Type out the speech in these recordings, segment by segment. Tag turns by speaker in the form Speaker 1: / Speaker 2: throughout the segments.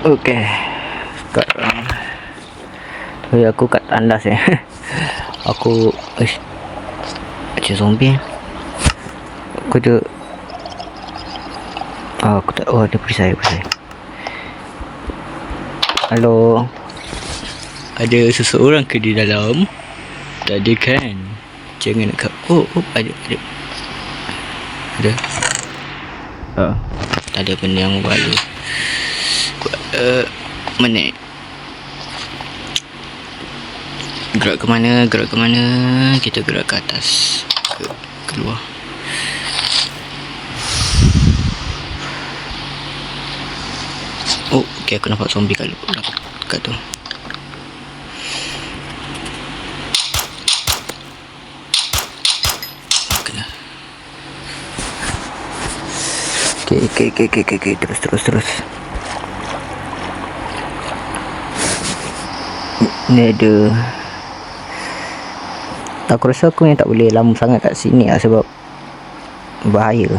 Speaker 1: Okey. Sekarang aku kat tandas ya. Aku macam zombie. Aku tu aku tak, oh dia perisai. Halo. Ada seseorang ke di dalam? Tak ada kan? Jangan nak ada. Tak ada benda yang baru. Mana? Gerak ke mana? Kita gerak ke atas. Keluar. Oh, okey, aku nampak zombie kat tu. Okay, terus. Ni ada. Aku rasa aku yang tak boleh lama sangat kat sini lah, sebab bahaya.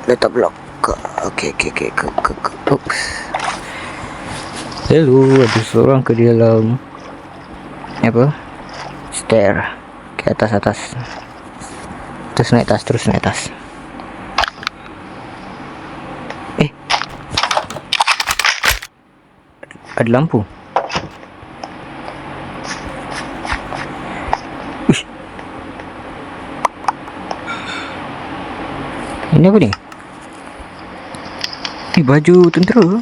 Speaker 1: Letak blok. Okay. Oops. Hello, ada seorang ke dalam. Apa? Stair. Ke atas. Terus naik atas. Ada lampu. Uish. Ini apa ni? Ini baju tentera.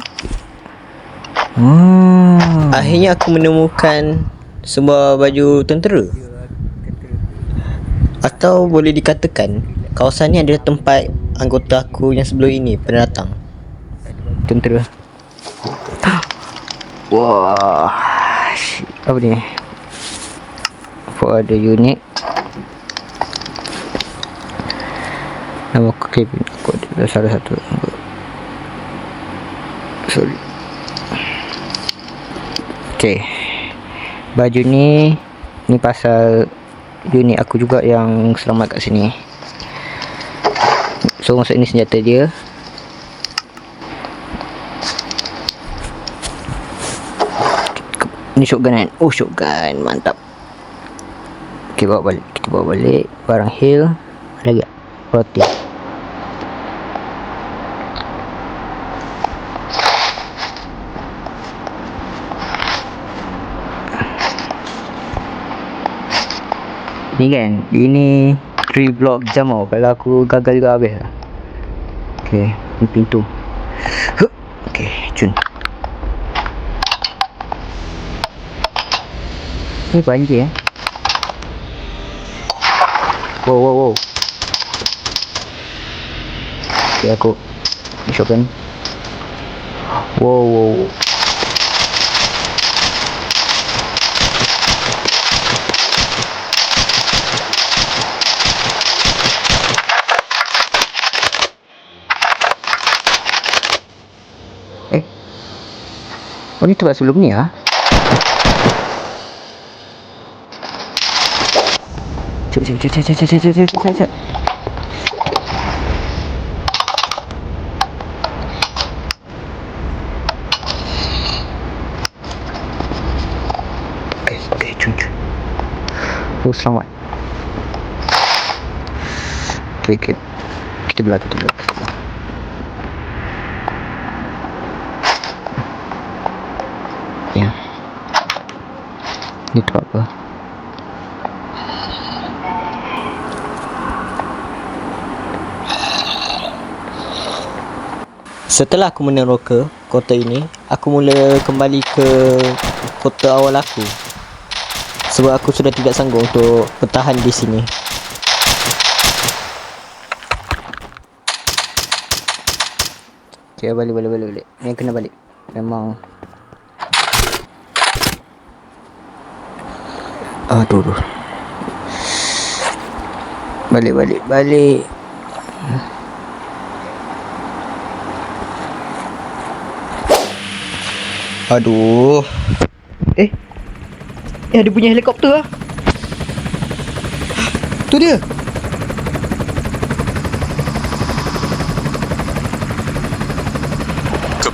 Speaker 1: Akhirnya aku menemukan sebuah baju tentera. Atau boleh dikatakan kawasan ni adalah tempat anggota aku yang sebelum ini pernah datang. Tentera. Wah, apa ni? Ada unit. Nama aku Kevin. Aku ada salah satu. Sorry. Okay. Baju ni pasal unit aku juga yang selamat kat sini. So maksud ni senjata dia. Ni shotgun kan? Oh, shotgun. Mantap. Okay, bawa balik. Kita bawa balik. Barang heal. Ada lagi? Roti. Ni kan? Ini 3 block jam tau. Kalau aku gagal juga habis lah. Okay. Ni pintu. Okay, cun. Ni banjir Wow. Okay, aku shotgun. Wow. Oh, ni tempat sebelum ni lah. Cepat. Okay, cun. Oh, selamat. Okay. Kita belah. Ya. Ni tempat apa? Setelah aku meneroka kota ini, aku mula kembali ke kota awal aku. Sebab aku sudah tidak sanggup untuk bertahan di sini. Okay, balik. Ni kena balik. Memang. Aduh. Balik. Aduh. Ada bunyi helikopter lah. Tu dia.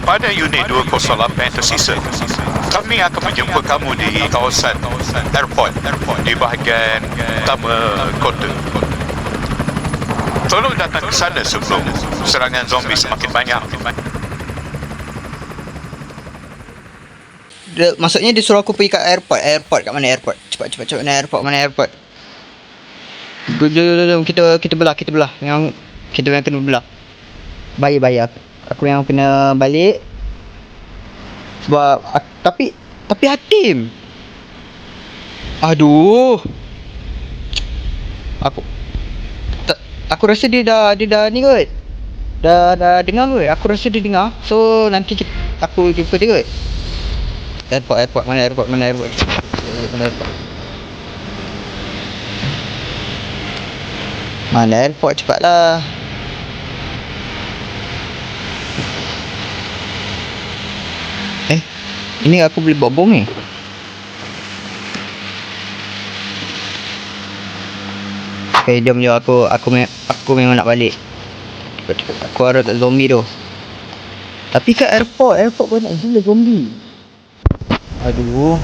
Speaker 2: pada unit 208 yang tersisa, kami akan menjemput kamu di kawasan airport di bahagian utama kota. Tolong datang ke sana sebelum serangan zombie semakin banyak.
Speaker 1: Maksudnya dia suruh aku pergi kat airport kat mana airport? Cepat mana airport? Jom kita belah. Memang kita yang kena belah. Baik aku yang kena balik. Sebab tapi Hatim. Aduh. Aku rasa dia dah ni kot. Dah dengar kot. Aku rasa dia dengar. So nanti aku jumpa dia kot. Airport mana airport? Mana airport, cepatlah. Ini aku boleh bawa bom ni. Okay, jom aku memang nak balik. Aku harap tak zombie tu. Tapi kat airport banyak gila zombie. Aduh.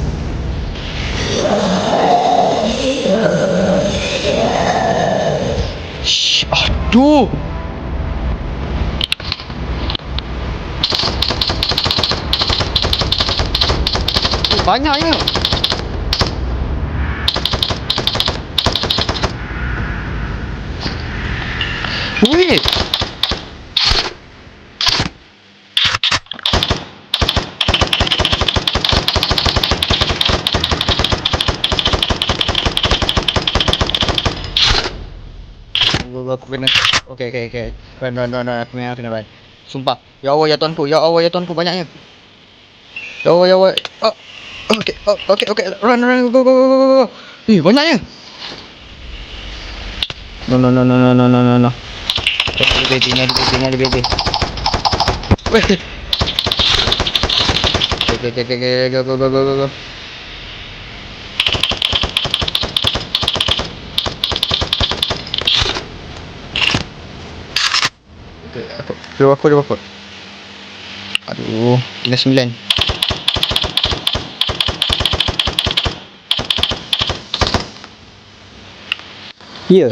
Speaker 1: Aduh. Banyaknya. Wait. Aku kena. Okay. Run. Aku memang kena run. Sumpah. Ya Allah ya Tuhanku banyaknya. Ya Allah. Oh. Okay. Run. Go. Banyaknya. No. Ada baby. Wait. Okay. Go. Dia bakut. Aduh, kena 9. Ya,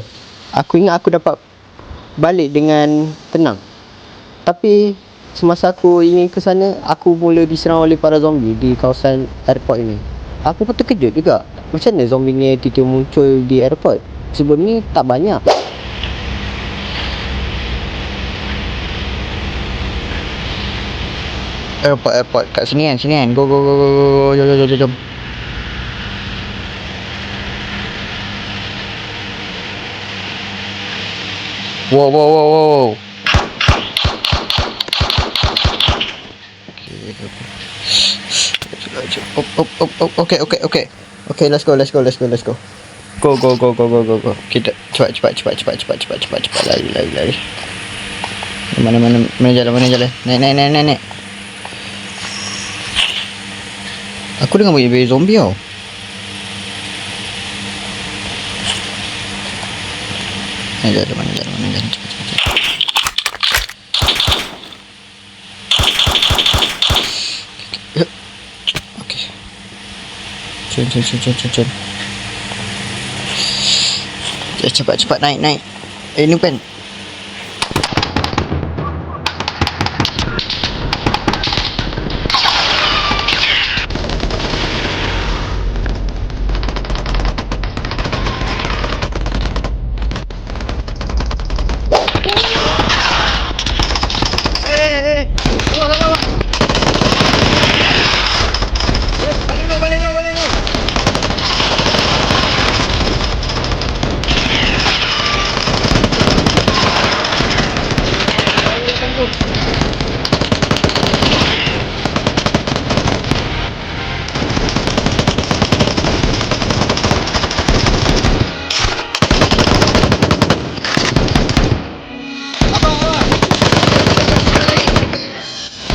Speaker 1: aku ingat aku dapat balik dengan tenang. Tapi semasa aku ingin ke sana, aku mula diserang oleh para zombie di kawasan airport ini. Aku pun terkejut juga. Macam mana zombie ni tiba-tiba muncul di airport? Sebelum ni tak banyak. Airport kat sini kan. Go. Jom. Wow. Okay, let's go. Go. Kita cepat. Lari. Mana jalan? Naik. Aku dengar bunyi zombie tau. Mana jalan cepat. Okay. Cun. Cepat naik. Ni pen.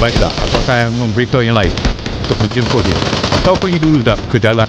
Speaker 2: Baiklah, apakah yang memberitahu yang lain untuk menjemput dia? Atau pergi dulu dah ke jalan